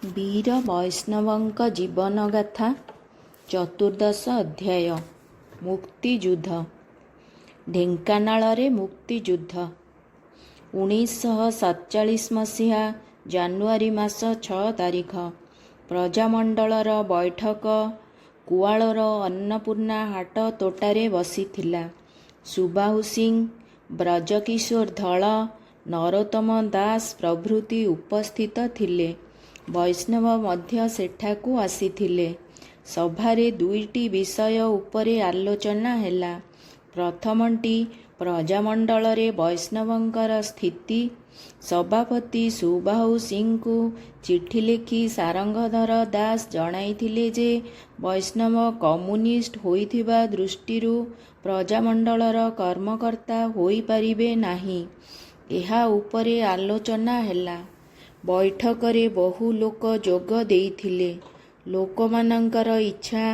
ବୀର ବୈଷ୍ଣବଙ୍କ ଜୀବନଗାଥା ଚତୁର୍ଦ୍ଦଶ ଅଧ୍ୟାୟ। ମୁକ୍ତିଯୁଦ୍ଧ। ଢେଙ୍କାନାଳରେ ମୁକ୍ତିଯୁଦ୍ଧ। 1947 ମସିହା ଜାନୁଆରୀ ମାସ 6 ତାରିଖ। ପ୍ରଜାମଣ୍ଡଳର ବୈଠକ କୁଆଳର ଅନ୍ନପୂର୍ଣ୍ଣା ହାଟ ତୋଟାରେ ବସିଥିଲା। ସୁବାହୁ ସିଂ, ବ୍ରଜକିଶୋର ଧଳ, ନରୋତ୍ତମ ଦାସ ପ୍ରଭୃତି ଉପସ୍ଥିତ ଥିଲେ। ବୈଷ୍ଣବ ମଧ୍ୟ ସେଠାକୁ ଆସିଥିଲେ। ସଭାରେ ଦୁଇଟି ବିଷୟ ଉପରେ ଆଲୋଚନା ହେଲା। ପ୍ରଥମଟି ପ୍ରଜାମଣ୍ଡଳରେ ବୈଷ୍ଣବଙ୍କର ସ୍ଥିତି। ସଭାପତି ସୁବାହୁ ସିଂଙ୍କୁ ଚିଠି ଲେଖି ସାରଙ୍ଗଧର ଦାସ ଜଣାଇଥିଲେ ଯେ ବୈଷ୍ଣବ କମ୍ୟୁନିଷ୍ଟ ହୋଇଥିବା ଦୃଷ୍ଟିରୁ ପ୍ରଜାମଣ୍ଡଳର କର୍ମକର୍ତ୍ତା ହୋଇପାରିବେ ନାହିଁ। ଏହା ଉପରେ ଆଲୋଚନା ହେଲା। ବୈଠକରେ ବହୁ ଲୋକ ଯୋଗ ଦେଇଥିଲେ। ଲୋକମାନଙ୍କର ଇଚ୍ଛା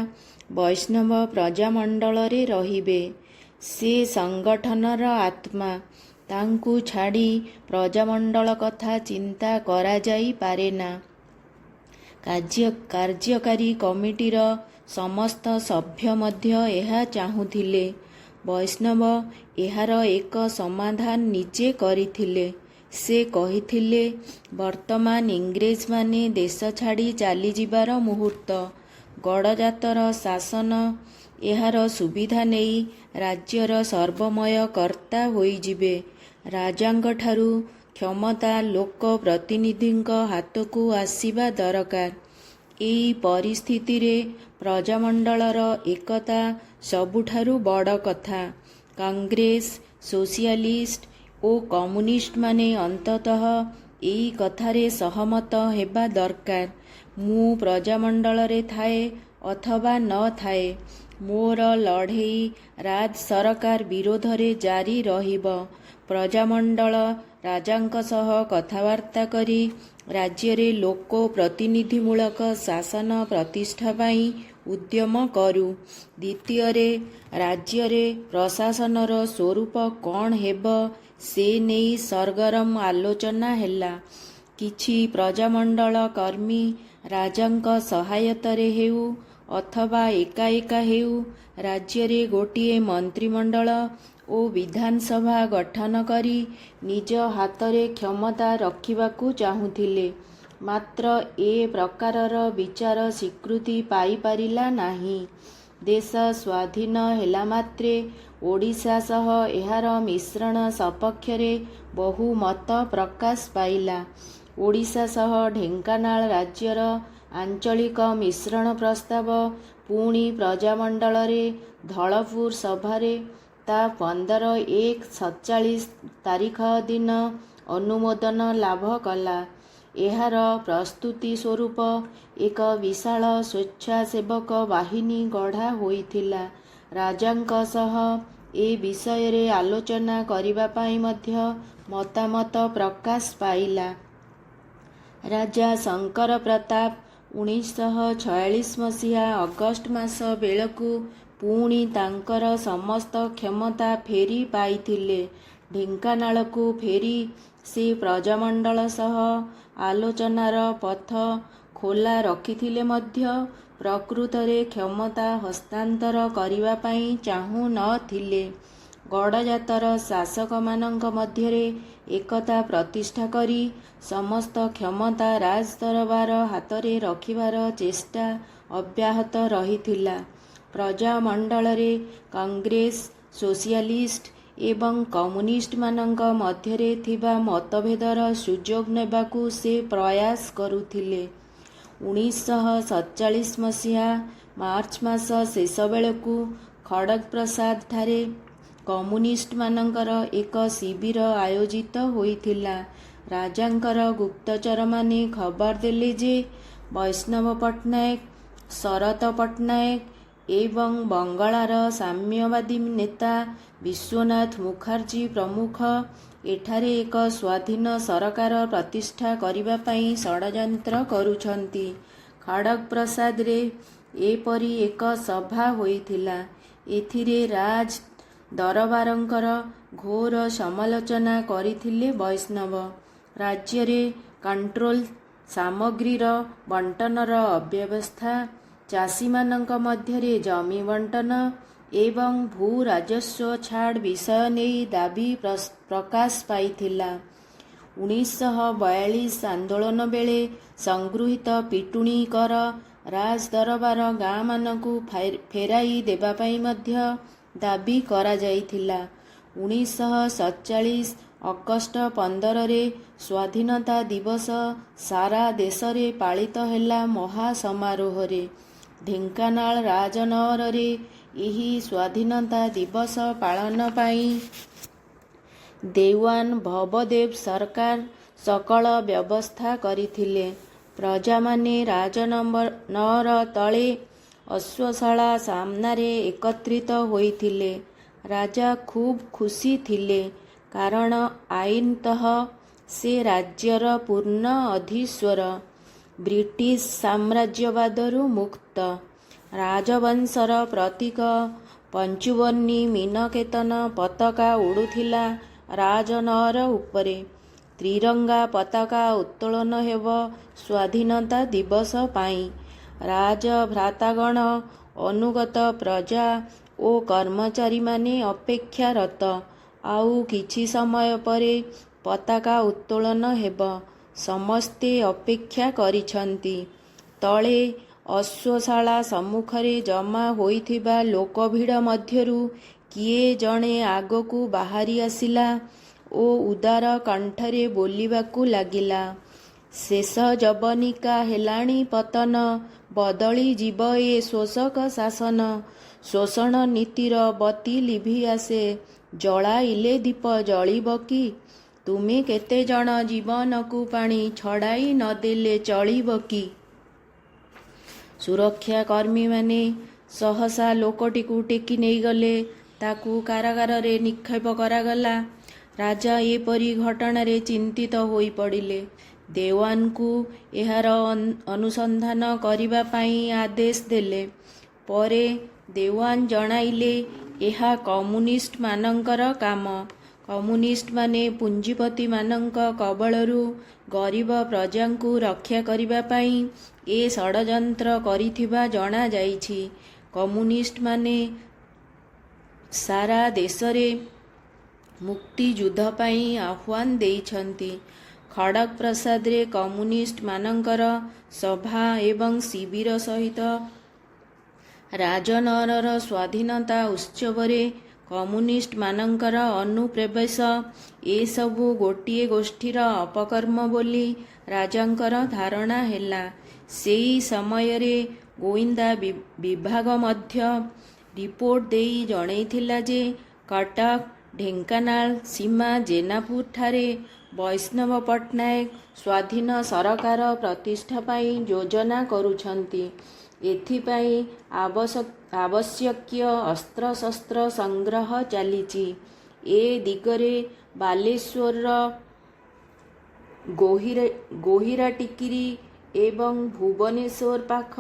ବୈଷ୍ଣବ ପ୍ରଜାମଣ୍ଡଳରେ ରହିବେ। ସେ ସଂଗଠନର ଆତ୍ମା। ତାଙ୍କୁ ଛାଡ଼ି ପ୍ରଜାମଣ୍ଡଳ କଥା ଚିନ୍ତା କରାଯାଇ ପାରେନା। କାର୍ଯ୍ୟକାରୀ କମିଟିର ସମସ୍ତ ସଭ୍ୟ ମଧ୍ୟ ଏହା ଚାହୁଁଥିଲେ। ବୈଷ୍ଣବ ଏହାର ଏକ ସମାଧାନ ନିଜେ କରିଥିଲେ। ସେ କହିଥିଲେ, ବର୍ତ୍ତମାନ ଇଂରେଜମାନେ ଦେଶ ଛାଡ଼ି ଚାଲିଯିବାର ମୁହୂର୍ତ୍ତ। ଗଡ଼ଜାତର ଶାସନ ଏହାର ସୁବିଧା ନେଇ ରାଜ୍ୟର ସର୍ବମୟ କର୍ତ୍ତା ହୋଇଯିବେ। ରାଜାଙ୍କଠାରୁ କ୍ଷମତା ଲୋକ ପ୍ରତିନିଧିଙ୍କ ହାତକୁ ଆସିବା ଦରକାର। ଏହି ପରିସ୍ଥିତିରେ ପ୍ରଜାମଣ୍ଡଳର ଏକତା ସବୁଠାରୁ ବଡ଼ କଥା। କଂଗ୍ରେସ, ସୋସିଆଲିଷ୍ଟ ଓ କମ୍ୟୁନିଷ୍ଟମାନେ ଅନ୍ତତଃ ଏହି କଥାରେ ସହମତ ହେବା ଦରକାର। ମୁଁ ପ୍ରଜାମଣ୍ଡଳରେ ଥାଏ ଅଥବା ନ ଥାଏ, ମୋର ଲଢ଼େଇ ରାଜ ସରକାର ବିରୋଧରେ ଜାରି ରହିବ। ପ୍ରଜାମଣ୍ଡଳ ରାଜାଙ୍କ ସହ କଥାବାର୍ତ୍ତା କରି ରାଜ୍ୟରେ ଲୋକ ପ୍ରତିନିଧିମୂଳକ ଶାସନ ପ୍ରତିଷ୍ଠା ପାଇଁ ଉଦ୍ୟମ କରୁ। ଦ୍ୱିତୀୟରେ, ରାଜ୍ୟରେ ପ୍ରଶାସନର ସ୍ୱରୂପ କ'ଣ ହେବ ସେ ନେଇ ସରଗରମ ଆଲୋଚନା ହେଲା। କିଛି ପ୍ରଜାମଣ୍ଡଳ କର୍ମୀ ରାଜାଙ୍କ ସହାୟତାରେ ହେଉ ଅଥବା ଏକା ଏକା ହେଉ ରାଜ୍ୟରେ ଗୋଟିଏ ମନ୍ତ୍ରିମଣ୍ଡଳ ଓ ବିଧାନସଭା ଗଠନ କରି ନିଜ ହାତରେ କ୍ଷମତା ରଖିବାକୁ ଚାହୁଁଥିଲେ। ମାତ୍ର ଏ ପ୍ରକାରର ବିଚାର ସ୍ୱୀକୃତି ପାଇପାରିଲା ନାହିଁ। ଦେଶ ସ୍ୱାଧୀନ ହେଲା ମାତ୍ରେ ଓଡ଼ିଶା ସହ ଏହାର ମିଶ୍ରଣ ସପକ୍ଷରେ ବହୁ ମତ ପ୍ରକାଶ ପାଇଲା। ଓଡ଼ିଶା ସହ ଢେଙ୍କାନାଳ ରାଜ୍ୟର ଆଞ୍ଚଳିକ ମିଶ୍ରଣ ପ୍ରସ୍ତାବ ପୁଣି ପ୍ରଜାମଣ୍ଡଳରେ ଧଳପୁର ସଭାରେ ତା 15/1/47 ତାରିଖ ଦିନ ଅନୁମୋଦନ ଲାଭ କଲା। ଏହାର ପ୍ରସ୍ତୁତି ସ୍ୱରୂପ ଏକ ବିଶାଳ ସ୍ୱେଚ୍ଛାସେବକ ବାହିନୀ ଗଢ଼ା ହୋଇଥିଲା। ରାଜାଙ୍କ ସହ ଏ ବିଷୟରେ ଆଲୋଚନା କରିବା ପାଇଁ ମଧ୍ୟ ମତାମତ ପ୍ରକାଶ ପାଇଲା। ରାଜା ଶଙ୍କର ପ୍ରତାପ 1946 ମସିହା ଅଗଷ୍ଟ ମାସ ବେଳକୁ ପୁଣି ତାଙ୍କର ସମସ୍ତ କ୍ଷମତା ଫେରି ପାଇଥିଲେ। ଢେଙ୍କାନାଳକୁ ଫେରି ସେ ପ୍ରଜାମଣ୍ଡଳ ସହ ଆଲୋଚନାର ପଥ ଖୋଲା ରଖିଥିଲେ ମଧ୍ୟ ପ୍ରକୃତରେ କ୍ଷମତା ହସ୍ତାନ୍ତର କରିବା ପାଇଁ ଚାହୁଁ ନ ଥିଲେ। ଗଡ଼ଜାତର ଶାସକମାନଙ୍କ ମଧ୍ୟରେ ଏକତା ପ୍ରତିଷ୍ଠା କରି ସମସ୍ତ କ୍ଷମତା ରାଜଦରବାର ହାତରେ ରଖିବାର ଚେଷ୍ଟା ଅବ୍ୟାହତ ରହିଥିଲା। ପ୍ରଜାମଣ୍ଡଳରେ କଂଗ୍ରେସ, ସୋସିଆଲିଷ୍ଟ ଏବଂ କମ୍ୟୁନିଷ୍ଟମାନଙ୍କ ମଧ୍ୟରେ ଥିବା ମତଭେଦର ସୁଯୋଗ ନେବାକୁ ସେ ପ୍ରୟାସ କରୁଥିଲେ। 1947 ମସିହା ମାର୍ଚ୍ଚ ମାସ ଶେଷ ବେଳକୁ ଖଡ଼ଗପ୍ରସାଦ ଠାରେ କମ୍ୟୁନିଷ୍ଟମାନଙ୍କର ଏକ ଶିବିର ଆୟୋଜିତ ହୋଇଥିଲା। ରାଜାଙ୍କର ଗୁପ୍ତଚରମାନେ ଖବର ଦେଲେ ଯେ ବୈଷ୍ଣବ ପଟ୍ଟନାୟକ, ଶରତ ପଟ୍ଟନାୟକ ଏବଂ ବଙ୍ଗଳାର ସାମ୍ୟବାଦୀ ନେତା ବିଶ୍ୱନାଥ ମୁଖାର୍ଜୀ ପ୍ରମୁଖ ଏଠାରେ ଏକ ସ୍ୱାଧୀନ ସରକାର ପ୍ରତିଷ୍ଠା କରିବା ପାଇଁ ଷଡ଼ଯନ୍ତ୍ର କରୁଛନ୍ତି। ଖଡ଼ଗପ୍ରସାଦରେ ଏପରି ଏକ ସଭା ହୋଇଥିଲା। ଏଥିରେ ରାଜ ଦରବାରଙ୍କର ଘୋର ସମାଲୋଚନା କରିଥିଲେ ବୈଷ୍ଣବ। ରାଜ୍ୟରେ କଣ୍ଟ୍ରୋଲ ସାମଗ୍ରୀର ବଣ୍ଟନର ଅବ୍ୟବସ୍ଥା, ଚାଷୀମାନଙ୍କ ମଧ୍ୟରେ ଜମି ବଣ୍ଟନ ଏବଂ ଭୂ ରାଜସ୍ୱ ଛାଡ଼ ବିଷୟ ନେଇ ଦାବି ପ୍ରକାଶ ପାଇଥିଲା। 1942 ଆନ୍ଦୋଳନ ବେଳେ ସଂଗୃହୀତ ପିଟୁଣି କର ରାଜ ଦରବାର ଗାଁମାନଙ୍କୁ ଫେରାଇ ଦେବା ପାଇଁ ମଧ୍ୟ ଦାବି କରାଯାଇଥିଲା। 1947 ଅଗଷ୍ଟ 15ରେ ସ୍ୱାଧୀନତା ଦିବସ ସାରା ଦେଶରେ ପାଳିତ ହେଲା ମହା ସମାରୋହରେ। ଢେଙ୍କାନାଳ ରାଜନଗରରେ ଏହି ସ୍ୱାଧୀନତା ଦିବସ ପାଳନ ପାଇଁ ଦେୱାନ ଭବଦେବ ସରକାର ସକଳ ବ୍ୟବସ୍ଥା କରିଥିଲେ। ପ୍ରଜାମାନେ ରାଜନଗର ତଳେ ଅଶ୍ୱଶାଳା ସାମ୍ନାରେ ଏକତ୍ରିତ ହୋଇଥିଲେ। ରାଜା ଖୁବ୍ ଖୁସି ଥିଲେ, କାରଣ ଆଇନତଃ ସେ ରାଜ୍ୟର ପୂର୍ଣ୍ଣ ଅଧୀଶ୍ୱର, ବ୍ରିଟିଶ ସାମ୍ରାଜ୍ୟବାଦରୁ ମୁକ୍ତ। ରାଜବଂଶର ପ୍ରତୀକ ପଞ୍ଚୁବର୍ଣ୍ଣୀ ମୀନକେତନ ପତାକା ଉଡ଼ୁଥିଲା ରାଜନଗର ଉପରେ। ତ୍ରିରଙ୍ଗା ପତାକା ଉତ୍ତୋଳନ ହେବ ସ୍ୱାଧୀନତା ଦିବସ ପାଇଁ। ରାଜଭ୍ରାତାଗଣ, ଅନୁଗତ ପ୍ରଜା ଓ କର୍ମଚାରୀମାନେ ଅପେକ୍ଷାରତ। ଆଉ କିଛି ସମୟ ପରେ ପତାକା ଉତ୍ତୋଳନ ହେବ। ସମସ୍ତେ ଅପେକ୍ଷା କରିଛନ୍ତି। ତଳେ ଅଶ୍ୱଶାଳା ସମ୍ମୁଖରେ ଜମା ହୋଇଥିବା ଲୋକଭିଡ଼ ମଧ୍ୟରୁ କିଏ ଜଣେ ଆଗକୁ ବାହାରି ଆସିଲା ଓ ଉଦାର କଣ୍ଠରେ ବୋଲିବାକୁ ଲାଗିଲା, ଶେଷ ଯବନିକା ହେଲାଣି ପତନ, ବଦଳି ଯିବ ଏ ଶୋଷକ ଶାସନ। ଶୋଷଣ ନୀତିର ବତୀ ଲିଭି ଆସେ, ଜଳାଇଲେ ଦୀପ ଜଳିବ କି? ତୁମେ କେତେଜଣ ଜୀବନକୁ ପାଣି ଛଡ଼ାଇ ନଦେଲେ ଚଳିବ କି? ସୁରକ୍ଷା କର୍ମୀମାନେ ସହସା ଲୋକଟିକୁ ଟେକି ନେଇଗଲେ। ତାକୁ କାରାଗାରରେ ନିକ୍ଷେପ କରାଗଲା। ରାଜା ଏପରି ଘଟଣାରେ ଚିନ୍ତିତ ହୋଇପଡ଼ିଲେ। ଦେୱାନଙ୍କୁ ଏହାର ଅନୁସନ୍ଧାନ କରିବା ପାଇଁ ଆଦେଶ ଦେଲେ। ପରେ ଦେୱାନ ଜଣାଇଲେ, ଏହା କମ୍ୟୁନିଷ୍ଟମାନଙ୍କର କାମ। କମ୍ୟୁନିଷ୍ଟମାନେ ପୁଞ୍ଜିପତିମାନଙ୍କ କବଳରୁ ଗରିବ ପ୍ରଜାଙ୍କୁ ରକ୍ଷା କରିବା ପାଇଁ ଏ ଷଡ଼ଯନ୍ତ୍ର କରିଥିବା ଜଣାଯାଇଛି। କମ୍ୟୁନିଷ୍ଟମାନେ ସାରା ଦେଶରେ ମୁକ୍ତିଯୁଦ୍ଧ ପାଇଁ ଆହ୍ୱାନ ଦେଇଛନ୍ତି। ଖଡ଼ଗପ୍ରସାଦରେ କମ୍ୟୁନିଷ୍ଟମାନଙ୍କର ସଭା ଏବଂ ଶିବିର ସହିତ ରାଜନଗରର ସ୍ୱାଧୀନତା ଉତ୍ସବରେ କମ୍ୟୁନିଷ୍ଟମାନଙ୍କର ଅନୁପ୍ରବେଶ ଏସବୁ ଗୋଟିଏ ଗୋଷ୍ଠୀର ଅପକର୍ମ ବୋଲି ରାଜାଙ୍କର ଧାରଣା ହେଲା। ସେହି ସମୟରେ ଗୋଇନ୍ଦା ବିଭାଗ ମଧ୍ୟ ରିପୋର୍ଟ ଦେଇ ଜଣାଇଥିଲା ଯେ କଟକ ଢେଙ୍କାନାଳ ସୀମା ଜେନାପୁରଠାରେ ବୈଷ୍ଣବ ପଟ୍ଟନାୟକ ସ୍ୱାଧୀନ ସରକାର ପ୍ରତିଷ୍ଠା ପାଇଁ ଯୋଜନା କରୁଛନ୍ତି। ଏଥିପାଇଁ ଆବଶ୍ୟକୀୟ ଅସ୍ତ୍ରଶସ୍ତ୍ର ସଂଗ୍ରହ ଚାଲିଛି। ଏ ଦିଗରେ ବାଲେଶ୍ୱରର ଗୋହିରଟିକିରି ଏବଂ ଭୁବନେଶ୍ୱର ପାଖ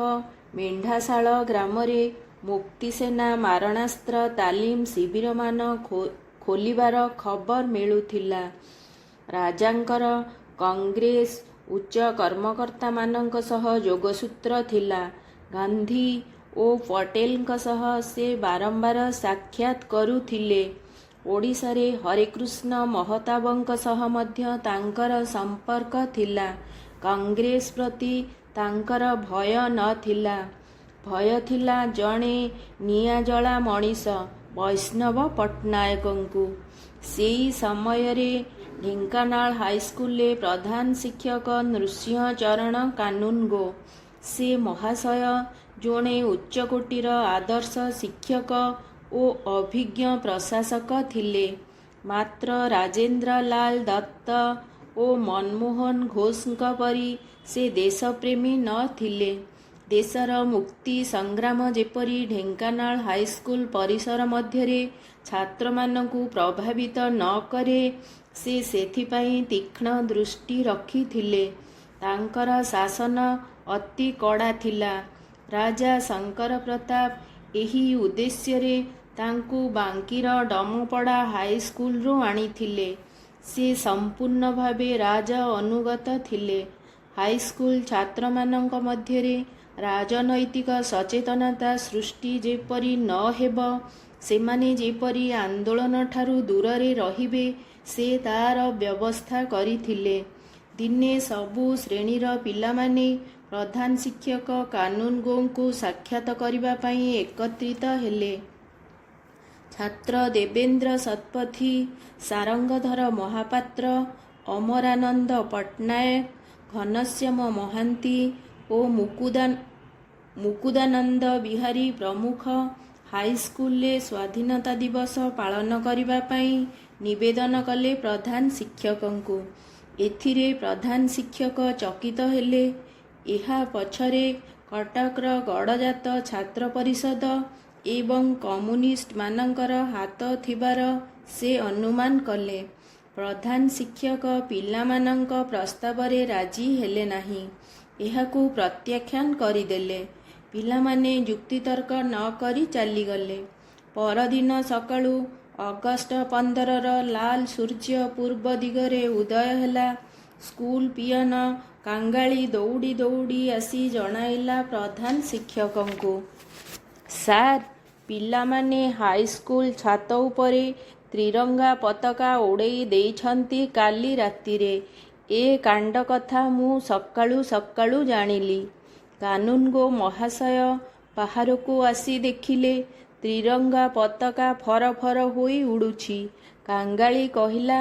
ମେଣ୍ଢାଶାଳ ଗ୍ରାମରେ ମୁକ୍ତିସେନା ମାରଣାସ୍ତ୍ର ତାଲିମ ଶିବିରମାନ ଖୋଲିବାର ଖବର ମିଳୁଥିଲା। ରାଜାଙ୍କର କଂଗ୍ରେସ ଉଚ୍ଚ କର୍ମକର୍ତ୍ତାମାନଙ୍କ ସହ ଯୋଗସୂତ୍ର ଥିଲା। ଗାନ୍ଧୀ ଓ ପଟେଲଙ୍କ ସହ ସେ ବାରମ୍ବାର ସାକ୍ଷାତ କରୁଥିଲେ। ଓଡ଼ିଶାରେ ହରେକୃଷ୍ଣ ମହତାବଙ୍କ ସହ ମଧ୍ୟ ତାଙ୍କର ସମ୍ପର୍କ ଥିଲା। କଂଗ୍ରେସ ପ୍ରତି ତାଙ୍କର ଭୟ ନଥିଲା। ଭୟ ଥିଲା ଜଣେ ନିଆଁଜଳା ମଣିଷ, ବୈଷ୍ଣବ ପଟ୍ଟନାୟକଙ୍କୁ। ସେହି ସମୟରେ ଢେଙ୍କାନାଳ ହାଇସ୍କୁଲରେ ପ୍ରଧାନ ଶିକ୍ଷକ ନୃସିଂହ ଚରଣ କାନୁନଗୋ। ସେ ମହାଶୟ ଜଣେ ଉଚ୍ଚକୋଟୀର ଆଦର୍ଶ ଶିକ୍ଷକ ଓ ଅଭିଜ୍ଞ ପ୍ରଶାସକ ଥିଲେ। ମାତ୍ର ରାଜେନ୍ଦ୍ରଲାଲ ଦତ୍ତ ଓ ମନମୋହନ ଘୋଷଙ୍କ ପରି ସେ ଦେଶପ୍ରେମୀ ନଥିଲେ। ଦେଶର ମୁକ୍ତି ସଂଗ୍ରାମ ଯେପରି ଢେଙ୍କାନାଳ ହାଇସ୍କୁଲ ପରିସର ମଧ୍ୟରେ ଛାତ୍ରମାନଙ୍କୁ ପ୍ରଭାବିତ ନ କରେ, ସେ ସେଥିପାଇଁ ତୀକ୍ଷ୍ଣ ଦୃଷ୍ଟି ରଖିଥିଲେ। ତାଙ୍କର ଶାସନ ଅତି କଡ଼ା ଥିଲା। ରାଜା ଶଙ୍କର ପ୍ରତାପ ଏହି ଉଦ୍ଦେଶ୍ୟରେ ତାଙ୍କୁ ବାଙ୍କୀର ଡମପଡ଼ା ହାଇସ୍କୁଲରୁ ଆଣିଥିଲେ। ସେ ସମ୍ପୂର୍ଣ୍ଣ ଭାବେ ରାଜ ଅନୁଗତ ଥିଲେ। ହାଇସ୍କୁଲ ଛାତ୍ରମାନଙ୍କ ମଧ୍ୟରେ ରାଜନୈତିକ ସଚେତନତା ସୃଷ୍ଟି ଯେପରି ନ ହେବ, ସେମାନେ ଯେପରି ଆନ୍ଦୋଳନଠାରୁ ଦୂରରେ ରହିବେ, ସେ ତା'ର ବ୍ୟବସ୍ଥା କରିଥିଲେ। ଦିନେ ସବୁ ଶ୍ରେଣୀର ପିଲାମାନେ ପ୍ରଧାନ ଶିକ୍ଷକ କାନୁନଗୋଙ୍କୁ ସାକ୍ଷାତ କରିବା ପାଇଁ ଏକତ୍ରିତ ହେଲେ। ଛାତ୍ର ଦେବେନ୍ଦ୍ର ଶତପଥୀ, ସାରଙ୍ଗଧର ମହାପାତ୍ର, ଅମରାନନ୍ଦ ପଟ୍ଟନାୟକ, ଘନଶ୍ୟାମ ମହାନ୍ତି ଓ ମୁକୁଦାନନ୍ଦ ବିହାରୀ ପ୍ରମୁଖ ହାଇସ୍କୁଲରେ ସ୍ୱାଧୀନତା ଦିବସ ପାଳନ କରିବା ପାଇଁ ନିବେଦନ କଲେ ପ୍ରଧାନ ଶିକ୍ଷକଙ୍କୁ। ଏଥିରେ ପ୍ରଧାନ ଶିକ୍ଷକ ଚକିତ ହେଲେ। ଏହା ପଛରେ କଟକର ଗଡ଼ଜାତ ଛାତ୍ର ପରିଷଦ ଏବଂ କମ୍ୟୁନିଷ୍ଟମାନଙ୍କର ହାତ ଥିବାର ସେ ଅନୁମାନ କଲେ। ପ୍ରଧାନ ଶିକ୍ଷକ ପିଲାମାନଙ୍କ ପ୍ରସ୍ତାବରେ ରାଜି ହେଲେ ନାହିଁ। ଏହାକୁ ପ୍ରତ୍ୟାଖ୍ୟାନ କରିଦେଲେ। ପିଲାମାନେ ଯୁକ୍ତିତର୍କ ନ କରି ଚାଲିଗଲେ। ପରଦିନ ସକାଳୁ ଅଗଷ୍ଟ 15ର ଲାଲ ସୂର୍ଯ୍ୟ ପୂର୍ବ ଦିଗରେ ଉଦୟ ହେଲା। ସ୍କୁଲ ପିଅନ କାଙ୍ଗାଳି ଦୌଡ଼ି ଦୌଡ଼ି ଆସି ଜଣାଇଲା ପ୍ରଧାନ ଶିକ୍ଷକଙ୍କୁ, ସାର୍, ପିଲାମାନେ ହାଇସ୍କୁଲ ଛାତ ଉପରେ ତ୍ରିରଙ୍ଗା ପତାକା ଉଡ଼େଇ ଦେଇଛନ୍ତି କାଲି ରାତିରେ। ଏ କାଣ୍ଡ କଥା ମୁଁ ସକାଳୁ ସକାଳୁ ଜାଣିଲି। କାନୁନଗୋ ମହାଶୟ ବାହାରକୁ ଆସି ଦେଖିଲେ ତ୍ରିରଙ୍ଗା ପତାକା ଫର ଫର ହୋଇ ଉଡ଼ୁଛି। କାଙ୍ଗାଳି କହିଲା,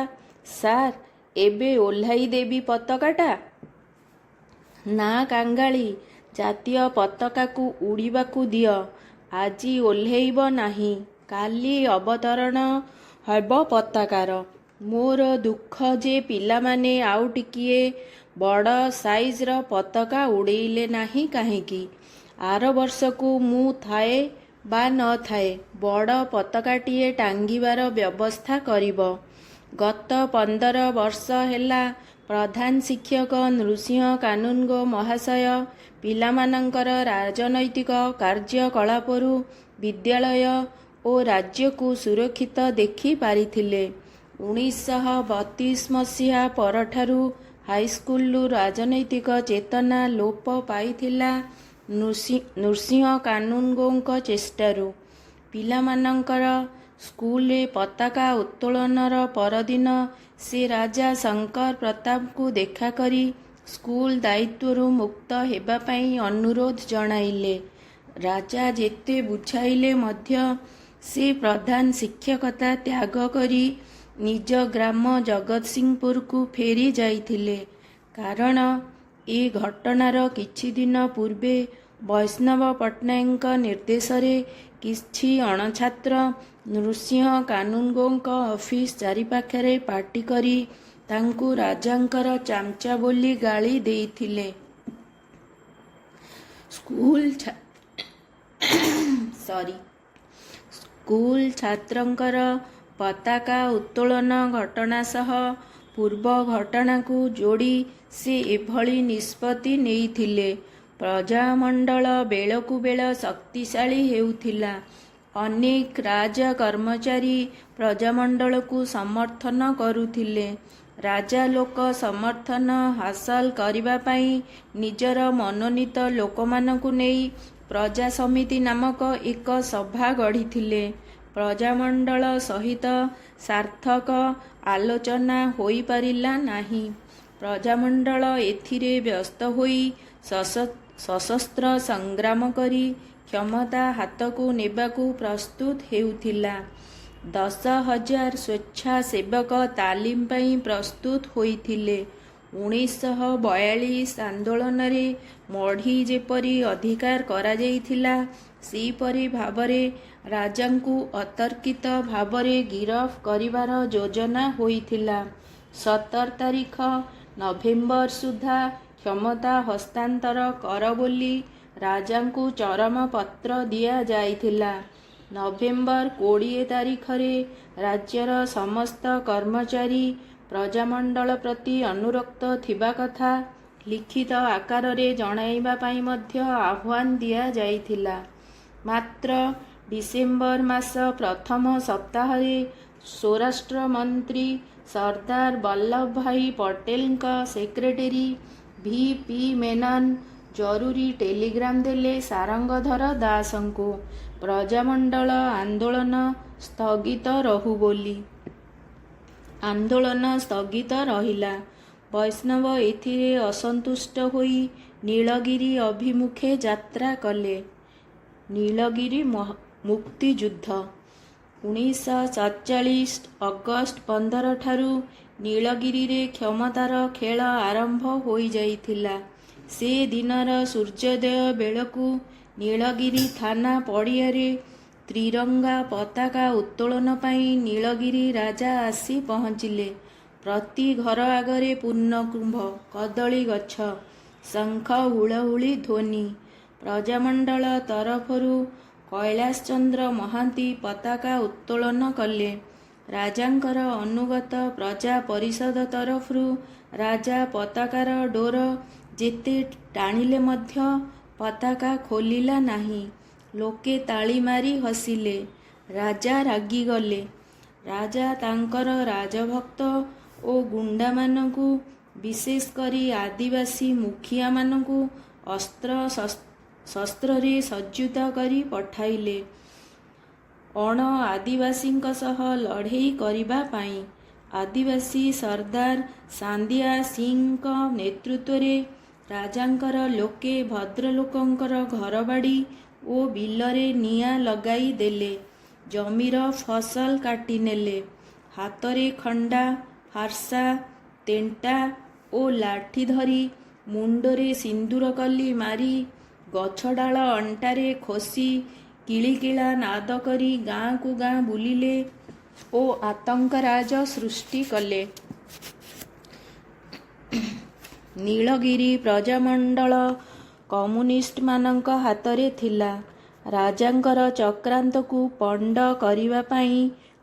ସାର୍, ଏବେ ଓହ୍ଲାଇ ଦେବି ପତାକାଟା? ନା କାଙ୍ଗାଳି, ଜାତୀୟ ପତାକାକୁ ଉଡ଼ିବାକୁ ଦିଅ। ଆଜି ଓହ୍ଲେଇବ ନାହିଁ, କାଲି ଅବତରଣ ହେବ ପତାକାର। ମୋର ଦୁଃଖ ଯେ ପିଲାମାନେ ଆଉ ଟିକିଏ ବଡ଼ ସାଇଜର ପତାକା ଉଡ଼େଇଲେ ନାହିଁ କାହିଁକି? ଆର ବର୍ଷକୁ ମୁଁ ଥାଏ ବା ନଥାଏ, ବଡ଼ ପତାକାଟିଏ ଟାଙ୍ଗିବାର ବ୍ୟବସ୍ଥା କରିବ। ଗତ 15 ବର୍ଷ ହେଲା ପ୍ରଧାନ ଶିକ୍ଷକ ନୃସିଂହ କାନୁନଗୋ ମହାଶୟ ପିଲାମାନଙ୍କର ରାଜନୈତିକ କାର୍ଯ୍ୟକଳାପରୁ ବିଦ୍ୟାଳୟ ଓ ରାଜ୍ୟକୁ ସୁରକ୍ଷିତ ଦେଖି ପାରିଥିଲେ। 1932 ମସିହା ପରଠାରୁ ହାଇସ୍କୁଲରୁ ରାଜନୈତିକ ଚେତନା ଲୋପ ପାଇଥିଲା। ନୃସିଂହ କାନୁନଗୋଙ୍କ ଚେଷ୍ଟାରୁ ପିଲାମାନଙ୍କର ସ୍କୁଲରେ ପତାକା ଉତ୍ତୋଳନର ପରଦିନ ସେ ରାଜା ଶଙ୍କର ପ୍ରତାପଙ୍କୁ ଦେଖା କରି ସ୍କୁଲ ଦାୟିତ୍ୱରୁ ମୁକ୍ତ ହେବା ପାଇଁ ଅନୁରୋଧ ଜଣାଇଲେ। ରାଜା ଯେତେ ବୁଝାଇଲେ ମଧ୍ୟ ସେ ପ୍ରଧାନ ଶିକ୍ଷକତା ତ୍ୟାଗ କରି ନିଜ ଗ୍ରାମ ଜଗତସିଂହପୁରକୁ ଫେରି ଯାଇଥିଲେ। କାରଣ ଏ ଘଟଣାର କିଛି ଦିନ ପୂର୍ବେ ବୈଷ୍ଣବ ପଟ୍ଟନାୟକଙ୍କ ନିର୍ଦ୍ଦେଶରେ କିଛି ଅଣଛାତ୍ର ନୃସିଂହ କାନୁନଗୋଙ୍କ ଅଫିସ ଚାରିପାଖରେ ପାଟି କରି ତାଙ୍କୁ ରାଜାଙ୍କର ଚାମଚା ବୋଲି ଗାଳି ଦେଇଥିଲେ। ସ୍କୁଲ ଛାତ୍ରଙ୍କର ପତାକା ଉତ୍ତୋଳନ ଘଟଣା ସହ ପୂର୍ବ ଘଟଣାକୁ ଯୋଡ଼ି ସେ ଏଭଳି ନିଷ୍ପତ୍ତି ନେଇଥିଲେ। ପ୍ରଜାମଣ୍ଡଳ ବେଳକୁ ବେଳ ଶକ୍ତିଶାଳୀ ହେଉଥିଲା। ଅନେକ ରାଜ କର୍ମଚାରୀ ପ୍ରଜାମଣ୍ଡଳକୁ ସମର୍ଥନ କରୁଥିଲେ। ରାଜା ଲୋକ ସମର୍ଥନ ହାସଲ କରିବା ପାଇଁ ନିଜର ମନୋନୀତ ଲୋକମାନଙ୍କୁ ନେଇ ପ୍ରଜା ସମିତି ନାମକ ଏକ ସଭା ଗଢ଼ିଥିଲେ। ପ୍ରଜାମଣ୍ଡଳ ସହିତ ସାର୍ଥକ ଆଲୋଚନା ହୋଇପାରିଲା ନାହିଁ। ପ୍ରଜାମଣ୍ଡଳ ଏଥିରେ ବ୍ୟସ୍ତ ହୋଇ ସଶସ୍ତ୍ର ସଂଗ୍ରାମ କରି କ୍ଷମତା ହାତକୁ ନେବାକୁ ପ୍ରସ୍ତୁତ ହେଉଥିଲା। 10,000 ସ୍ୱେଚ୍ଛାସେବକ ତାଲିମ ପାଇଁ ପ୍ରସ୍ତୁତ ହୋଇଥିଲେ। 1942 ଆନ୍ଦୋଳନରେ ମଢ଼ି ଯେପରି ଅଧିକାର କରାଯାଇଥିଲା, ସେହିପରି ଭାବରେ ରାଜାଙ୍କୁ ଅତର୍କିତ ଭାବରେ ଗିରଫ କରିବାର ଯୋଜନା ହୋଇଥିଲା। 17 ତାରିଖ ନଭେମ୍ବର ସୁଦ୍ଧା କ୍ଷମତା ହସ୍ତାନ୍ତର କର ବୋଲି ରାଜାଙ୍କୁ ଚରମ ପତ୍ର ଦିଆଯାଇଥିଲା। ନଭେମ୍ବର 20 ତାରିଖରେ ରାଜ୍ୟର ସମସ୍ତ କର୍ମଚାରୀ ପ୍ରଜାମଣ୍ଡଳ ପ୍ରତି ଅନୁରକ୍ତ ଥିବା କଥା ଲିଖିତ ଆକାରରେ ଜଣାଇବା ପାଇଁ ମଧ୍ୟ ଆହ୍ୱାନ ଦିଆଯାଇଥିଲା। ମାତ୍ର ଡିସେମ୍ବର ମାସ ପ୍ରଥମ ସପ୍ତାହରେ ସ୍ୱରାଷ୍ଟ୍ର ମନ୍ତ୍ରୀ ସର୍ଦ୍ଦାର ବଲ୍ଲଭଭାଇ ପଟେଲଙ୍କ ସେକ୍ରେଟେରୀ ଭି.ପି. ମେନନ ଜରୁରୀ ଟେଲିଗ୍ରାମ ଦେଲେ ସାରଙ୍ଗଧର ଦାସଙ୍କୁ ପ୍ରଜାମଣ୍ଡଳ ଆନ୍ଦୋଳନ ସ୍ଥଗିତ ରହୁ ବୋଲି। ଆନ୍ଦୋଳନ ସ୍ଥଗିତ ରହିଲା। ବୈଷ୍ଣବ ଏଥିରେ ଅସନ୍ତୁଷ୍ଟ ହୋଇ ନୀଳଗିରି ଅଭିମୁଖେ ଯାତ୍ରା କଲେ। ନୀଳଗିରି ମୁକ୍ତିଯୁଦ୍ଧ 1947 ଅଗଷ୍ଟ 15 ଠାରୁ ନୀଳଗିରିରେ କ୍ଷମତାର ଖେଳ ଆରମ୍ଭ ହୋଇଯାଇଥିଲା। ସେ ଦିନର ସୂର୍ଯ୍ୟୋଦୟ ବେଳକୁ ନୀଳଗିରି ଥାନା ପଡ଼ିଆରେ ତ୍ରିରଙ୍ଗା ପତାକା ଉତ୍ତୋଳନ ପାଇଁ ନୀଳଗିରି ରାଜା ଆସି ପହଞ୍ଚିଲେ। ପ୍ରତି ଘର ଆଗରେ ପୂର୍ଣ୍ଣକୁମ୍ଭ, କଦଳୀ ଗଛ, ଶଙ୍ଖ ହୁଳହୁଳି ଧ୍ୱନି। ପ୍ରଜାମଣ୍ଡଳ ତରଫରୁ କୈଳାସଚନ୍ଦ୍ର ମହାନ୍ତି ପତାକା ଉତ୍ତୋଳନ କଲେ। ରାଜାଙ୍କର ଅନୁଗତ ପ୍ରଜା ପରିଷଦ ତରଫରୁ ରାଜା ପତାକାର ଡୋର ଯେତେ ଟାଣିଲେ ମଧ୍ୟ ପତାକା ଖୋଲିଲା ନାହିଁ। ଲୋକେ ତାଳି ମାରି ହସିଲେ। ରାଜା ରାଗିଗଲେ। ରାଜା ତାଙ୍କର ରାଜଭକ୍ତ ଓ ଗୁଣ୍ଡାମାନଙ୍କୁ, ବିଶେଷ କରି ଆଦିବାସୀ ମୁଖିଆମାନଙ୍କୁ ଅସ୍ତ୍ର ଶସ୍ତ୍ରରେ ସଜ୍ଜିତ କରି ପଠାଇଲେ ଅଣ ଆଦିବାସୀଙ୍କ ସହ ଲଢ଼େଇ କରିବା ପାଇଁ। ଆଦିବାସୀ ସର୍ଦ୍ଦାର ସାନ୍ଦିଆ ସିଂଙ୍କ ନେତୃତ୍ୱରେ ରାଜାଙ୍କର ଲୋକେ ଭଦ୍ରଲୋକଙ୍କର ଘରବାଡ଼ି ଓ ବିଲରେ ନିଆଁ ଲଗାଇ ଦେଲେ। ଜମିର ଫସଲ କାଟିନେଲେ। ହାତରେ ଖଣ୍ଡା, ଫାର୍ସା, ତେଣ୍ଟା ଓ ଲାଠି ଧରି, ମୁଣ୍ଡରେ ସିନ୍ଦୂର କଲି ମାରି, ଗଛଡାଳ ଅଣ୍ଟାରେ ଖୋସି କିଳିକିଳା ନାଦ କରି ଗାଁକୁ ଗାଁ ବୁଲିଲେ ଓ ଆତଙ୍କରାଜ ସୃଷ୍ଟି କଲେ। ନୀଳଗିରି ପ୍ରଜାମଣ୍ଡଳ କମ୍ୟୁନିଷ୍ଟମାନଙ୍କ ହାତରେ ଥିଲା। ରାଜାଙ୍କର ଚକ୍ରାନ୍ତକୁ ପଣ୍ଡ କରିବା ପାଇଁ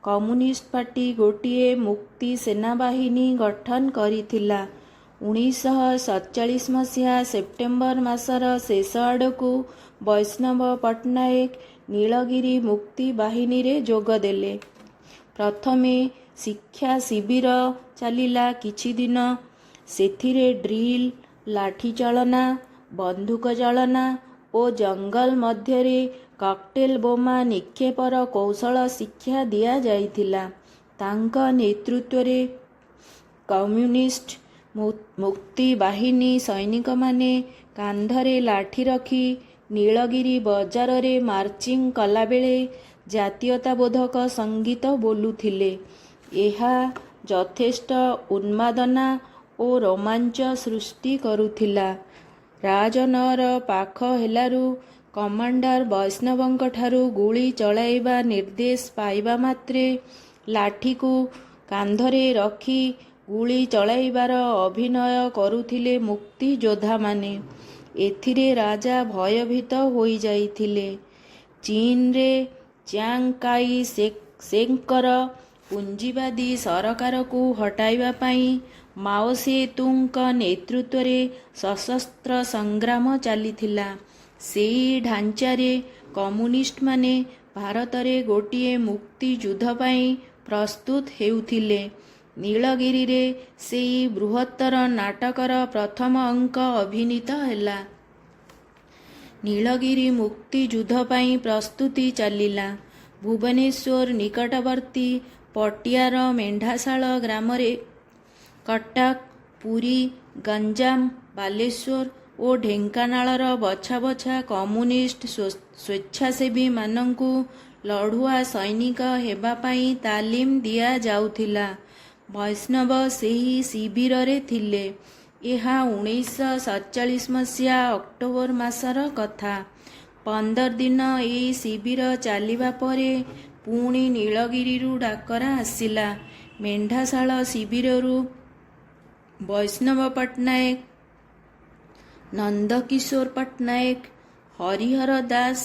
କମ୍ୟୁନିଷ୍ଟ ପାର୍ଟି ଗୋଟିଏ ମୁକ୍ତି ସେନାବାହିନୀ ଗଠନ କରିଥିଲା। 1947 ମସିହା ସେପ୍ଟେମ୍ବର ମାସର ଶେଷ ଆଡ଼କୁ ବୈଷ୍ଣବ ପଟ୍ଟନାୟକ ନୀଳଗିରି ମୁକ୍ତି ବାହିନୀରେ ଯୋଗଦେଲେ। ପ୍ରଥମେ ଶିକ୍ଷା ଶିବିର ଚାଲିଲା କିଛି ଦିନ। ସେଥିରେ ଡ୍ରିଲ, ଲାଠିଚାଳନା, ବନ୍ଧୁକ ଚାଳନା ଓ ଜଙ୍ଗଲ ମଧ୍ୟରେ କକଟେଲ ବୋମା ନିକ୍ଷେପର କୌଶଳ ଶିକ୍ଷା ଦିଆଯାଇଥିଲା। ତାଙ୍କ ନେତୃତ୍ୱରେ କମ୍ୟୁନିଷ୍ଟ ମୁକ୍ତି ବାହିନୀ ସୈନିକମାନେ କାନ୍ଧରେ ଲାଠି ରଖି ନୀଳଗିରି ବଜାରରେ ମାର୍ଚ୍ଚିଂ କଲାବେଳେ ଜାତୀୟତାବୋଧକ ସଙ୍ଗୀତ ବୋଲୁଥିଲେ। ଏହା ଯଥେଷ୍ଟ ଉନ୍ମାଦନା ଓ ରୋମାଞ୍ଚ ସୃଷ୍ଟି କରୁଥିଲା। ରାଜନଅର ପାଖ ହେଲାରୁ କମାଣ୍ଡର ବୈଷ୍ଣବଙ୍କଠାରୁ ଗୁଳି ଚଳାଇବା ନିର୍ଦ୍ଦେଶ ପାଇବା ମାତ୍ରେ ଲାଠିକୁ କାନ୍ଧରେ ରଖି ଗୁଳି ଚଳାଇବାର ଅଭିନୟ କରୁଥିଲେ ମୁକ୍ତି ଯୋଦ୍ଧାମାନେ। ଏଥିରେ ରାଜା ଭୟଭୀତ ହୋଇଯାଇଥିଲେ। ଚୀନରେ ଚିଆଂ କାଇ ସେକ୍ଙ୍କର ପୁଞ୍ଜିବାଦୀ ସରକାରକୁ ହଟାଇବା ପାଇଁ ମାଓ ସେ ତୁଙ୍ଗଙ୍କ ନେତୃତ୍ୱରେ ସଶସ୍ତ୍ର ସଂଗ୍ରାମ ଚାଲିଥିଲା। ସେହି ଢାଞ୍ଚାରେ କମ୍ୟୁନିଷ୍ଟମାନେ ଭାରତରେ ଗୋଟିଏ ମୁକ୍ତି ଯୁଦ୍ଧ ପାଇଁ ପ୍ରସ୍ତୁତ ହେଉଥିଲେ। ନୀଳଗିରିରେ ସେହି ବୃହତ୍ତର ନାଟକର ପ୍ରଥମ ଅଙ୍କ ଅଭିନୀତ ହେଲା। ନୀଳଗିରି ମୁକ୍ତି ଯୁଦ୍ଧ ପାଇଁ ପ୍ରସ୍ତୁତି ଚାଲିଲା। ଭୁବନେଶ୍ୱର ନିକଟବର୍ତ୍ତୀ ପଟିଆର ମେଣ୍ଢାଶାଳ ଗ୍ରାମରେ କଟକ, ପୁରୀ, ଗଞ୍ଜାମ, ବାଲେଶ୍ୱର ଓ ଢେଙ୍କାନାଳର ବଛା ବଛା କମ୍ୟୁନିଷ୍ଟ ସ୍ୱେଚ୍ଛାସେବୀମାନଙ୍କୁ ଲଢ଼ୁଆ ସୈନିକ ହେବା ପାଇଁ ତାଲିମ ଦିଆଯାଉଥିଲା। ବୈଷ୍ଣବ ସେହି ଶିବିରରେ ଥିଲେ। ଏହା 1947 ମସିହା ଅକ୍ଟୋବର ମାସର କଥା। 15 ଦିନ ଏହି ଶିବିର ଚାଲିବା ପରେ ପୁଣି ନୀଳଗିରିରୁ ଡାକରା ଆସିଲା। ମେଣ୍ଢାଶାଳ ଶିବିରରୁ ବୈଷ୍ଣବ ପଟ୍ଟନାୟକ, ନନ୍ଦକିଶୋର ପଟ୍ଟନାୟକ, ହରିହର ଦାସ,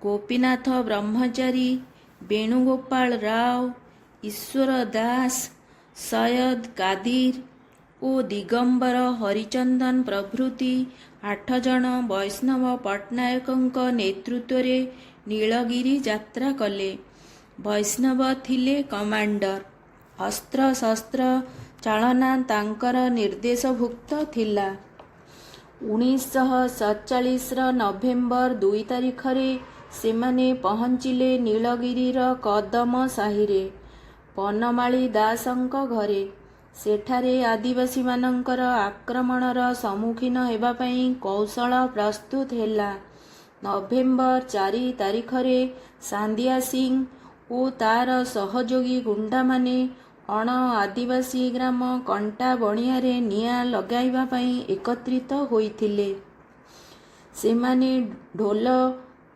ଗୋପୀନାଥ ବ୍ରହ୍ମଚାରୀ, ବେଣୁଗୋପାଳ ରାଓ, ଈଶ୍ୱର ଦାସ, ସୟଦ କାଦିର ଓ ଦିଗମ୍ବର ହରିଚନ୍ଦନ ପ୍ରଭୃତି 8 ଜଣ ବୈଷ୍ଣବ ପଟ୍ଟନାୟକଙ୍କ ନେତୃତ୍ୱରେ ନୀଳଗିରି ଯାତ୍ରା କଲେ। ବୈଷ୍ଣବ ଥିଲେ କମାଣ୍ଡର। ଅସ୍ତ୍ରଶସ୍ତ୍ର ଚାଳନା ତାଙ୍କର ନିର୍ଦ୍ଦେଶଭୁକ୍ତ ଥିଲା। 1947 ନଭେମ୍ବର 2 ତାରିଖରେ ସେମାନେ ପହଞ୍ଚିଲେ ନୀଳଗିରିର କଦମ ସାହିରେ ବନମାଳୀ ଦାସଙ୍କ ଘରେ। ସେଠାରେ ଆଦିବାସୀମାନଙ୍କର ଆକ୍ରମଣର ସମ୍ମୁଖୀନ ହେବା ପାଇଁ କୌଶଳ ପ୍ରସ୍ତୁତ ହେଲା। ନଭେମ୍ବର 4 ତାରିଖରେ ସାନ୍ଧ୍ୟା ସିଂ ଓ ତାର ସହଯୋଗୀ ଗୁଣ୍ଡାମାନେ ଅଣ ଆଦିବାସୀ ଗ୍ରାମ କଣ୍ଟା ବଣିଆରେ ନିଆଁ ଲଗାଇବା ପାଇଁ ଏକତ୍ରିତ ହୋଇଥିଲେ। ସେମାନେ ଢୋଲ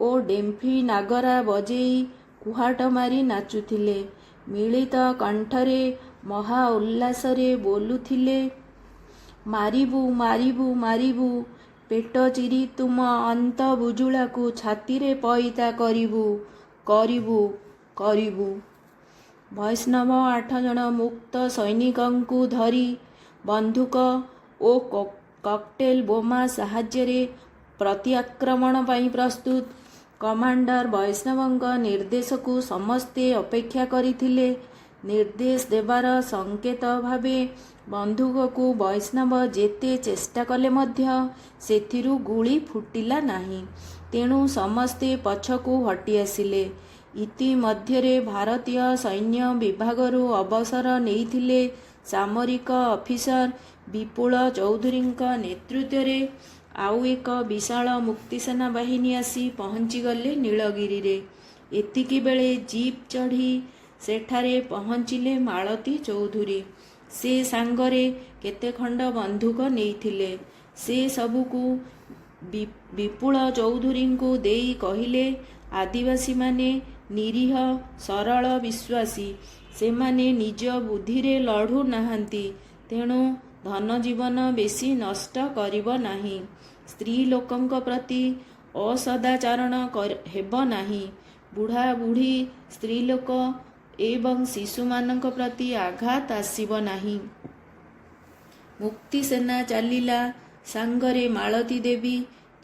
ଓ ଡେମ୍ଫି ନାଗରା ବଜେଇ କୁହାଟ ମାରି ନାଚୁଥିଲେ। ମିଳିତ କଣ୍ଠରେ ମହା ଉଲ୍ଲାସରେ ବୋଲୁଥିଲେ, ମାରିବୁ ମାରିବୁ ମାରିବୁ, ପେଟ ଚିରି ତୁମ ଅନ୍ତ ବୁଜୁଳାକୁ ଛାତିରେ ପଇତା କରିବୁ କରିବୁ କରିବୁ। ବୈଷ୍ଣବ 8 ଜଣ ମୁକ୍ତ ସୈନିକଙ୍କୁ ଧରି ବନ୍ଧୁକ ଓ କକଟେଲ ବୋମା ସାହାଯ୍ୟରେ ପ୍ରତିଆକ୍ରମଣ ପାଇଁ ପ୍ରସ୍ତୁତ। କମାଣ୍ଡର ବୈଷ୍ଣବଙ୍କ ନିର୍ଦ୍ଦେଶକୁ ସମସ୍ତେ ଅପେକ୍ଷା କରିଥିଲେ। ନିର୍ଦ୍ଦେଶ ଦେବାର ସଂକେତ ଭାବେ ବନ୍ଧୁକକୁ ବୈଷ୍ଣବ ଯେତେ ଚେଷ୍ଟା କଲେ ମଧ୍ୟ ସେଥିରୁ ଗୁଳି ଫୁଟିଲା ନାହିଁ। ତେଣୁ ସମସ୍ତେ ପଛକୁ ହଟି ଆସିଲେ। ଇତିମଧ୍ୟରେ ଭାରତୀୟ ସୈନ୍ୟ ବିଭାଗରୁ ଅବସର ନେଇଥିଲେ ସାମରିକ ଅଫିସର ବିପୁଳ ଚୌଧୁରୀଙ୍କ ନେତୃତ୍ୱରେ ଆଉ ଏକ ବିଶାଳ ମୁକ୍ତିସେନା ବାହିନୀ ଆସି ପହଞ୍ଚିଗଲେ ନୀଳଗିରିରେ। ଏତିକିବେଳେ ଜିପ୍ ଚଢ଼ି ସେଠାରେ ପହଞ୍ଚିଲେ ମାଳତୀ ଚୌଧୁରୀ। ସେ ସାଙ୍ଗରେ କେତେ ଖଣ୍ଡ ବନ୍ଧୁକ ନେଇଥିଲେ। ସେ ସବୁକୁ ବିପୁଳ ଚୌଧୁରୀଙ୍କୁ ଦେଇ କହିଲେ, ଆଦିବାସୀମାନେ ନିରୀହ ସରଳ ବିଶ୍ୱାସୀ। ସେମାନେ ନିଜ ବୁଦ୍ଧିରେ ଲଢ଼ୁ ନାହାନ୍ତି। ତେଣୁ ଧନଜୀବନ ବେଶୀ ନଷ୍ଟ କରିବ ନାହିଁ। ସ୍ତ୍ରୀ ଲୋକଙ୍କ ପ୍ରତି ଅସଦାଚରଣ ହେବ ନାହିଁ। ବୁଢ଼ା ବୁଢ଼ୀ, ସ୍ତ୍ରୀଲୋକ ଏବଂ ଶିଶୁମାନଙ୍କ ପ୍ରତି ଆଘାତ ଆସିବ ନାହିଁ। ମୁକ୍ତିସେନା ଚାଲିଲା। ସାଙ୍ଗରେ ମାଳତୀ ଦେବୀ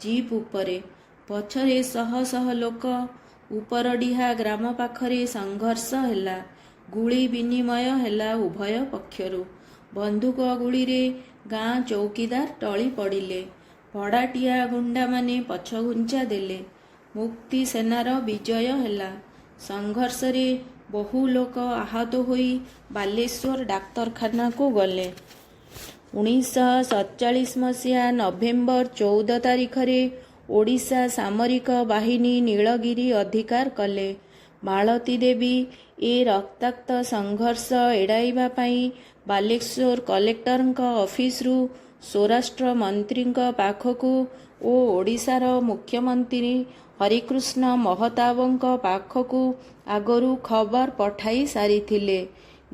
ଜିପ୍ ଉପରେ। ପଛରେ ଶହ ଶହ ଲୋକ। ଉପରଡିହା ଗ୍ରାମ ପାଖରେ ସଂଘର୍ଷ ହେଲା। ଗୁଳି ବିନିମୟ ହେଲା ଉଭୟ ପକ୍ଷରୁ। ବନ୍ଧୁକ ଗୁଳିରେ ଗାଁ ଚୌକିଦାର ଟଳି ପଡ଼ିଲେ। ଭଡ଼ାଟିଆ ଗୁଣ୍ଡାମାନେ ପଛଘୁଞ୍ଚା ଦେଲେ। ମୁକ୍ତିସେନାର ବିଜୟ ହେଲା। ସଂଘର୍ଷରେ ବହୁ ଲୋକ ଆହତ ହୋଇ ବାଲେଶ୍ୱର ଡାକ୍ତରଖାନାକୁ ଗଲେ। 1947 ମସିହା ନଭେମ୍ବର 14 ତାରିଖରେ ଓଡ଼ିଶା ସାମରିକ ବାହିନୀ ନୀଳଗିରି ଅଧିକାର କଲେ। ମାଳତୀ ଦେବୀ ଏ ରକ୍ତାକ୍ତ ସଂଘର୍ଷ ଏଡ଼ାଇବା ପାଇଁ ବାଲେଶ୍ୱର କଲେକ୍ଟରଙ୍କ ଅଫିସରୁ ସ୍ୱରାଷ୍ଟ୍ର ମନ୍ତ୍ରୀଙ୍କ ପାଖକୁ ଓ ଓଡ଼ିଶାର ମୁଖ୍ୟମନ୍ତ୍ରୀ ହରିକୃଷ୍ଣ ମହତାବଙ୍କ ପାଖକୁ ଆଗରୁ ଖବର ପଠାଇ ସାରିଥିଲେ।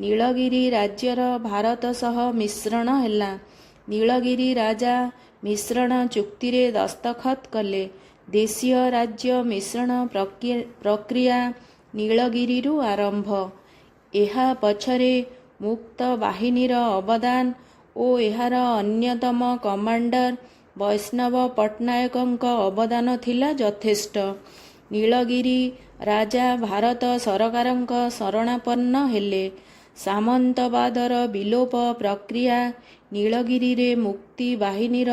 ନୀଳଗିରି ରାଜ୍ୟର ଭାରତ ସହ ମିଶ୍ରଣ ହେଲା। ନୀଳଗିରି ରାଜା ମିଶ୍ରଣ ଚୁକ୍ତିରେ ଦସ୍ତଖତ କଲେ। ଦେଶୀୟ ରାଜ୍ୟ ମିଶ୍ରଣ ପ୍ରକ୍ରିୟା ନୀଳଗିରିରୁ ଆରମ୍ଭ। ଏହା ପଛରେ ମୁକ୍ତ ବାହିନୀର ଅବଦାନ ଓ ଏହାର ଅନ୍ୟତମ କମାଣ୍ଡର ବୈଷ୍ଣବ ପଟ୍ଟନାୟକଙ୍କ ଅବଦାନ ଥିଲା ଯଥେଷ୍ଟ। ନୀଳଗିରି ରାଜା ଭାରତ ସରକାରଙ୍କ ଶରଣାପନ୍ନ ହେଲେ। ସାମନ୍ତବାଦର ବିଲୋପ ପ୍ରକ୍ରିୟା ନୀଳଗିରିରେ ମୁକ୍ତି ବାହିନୀର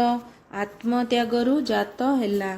ଆତ୍ମତ୍ୟାଗରୁ ଜାତ ହେଲା।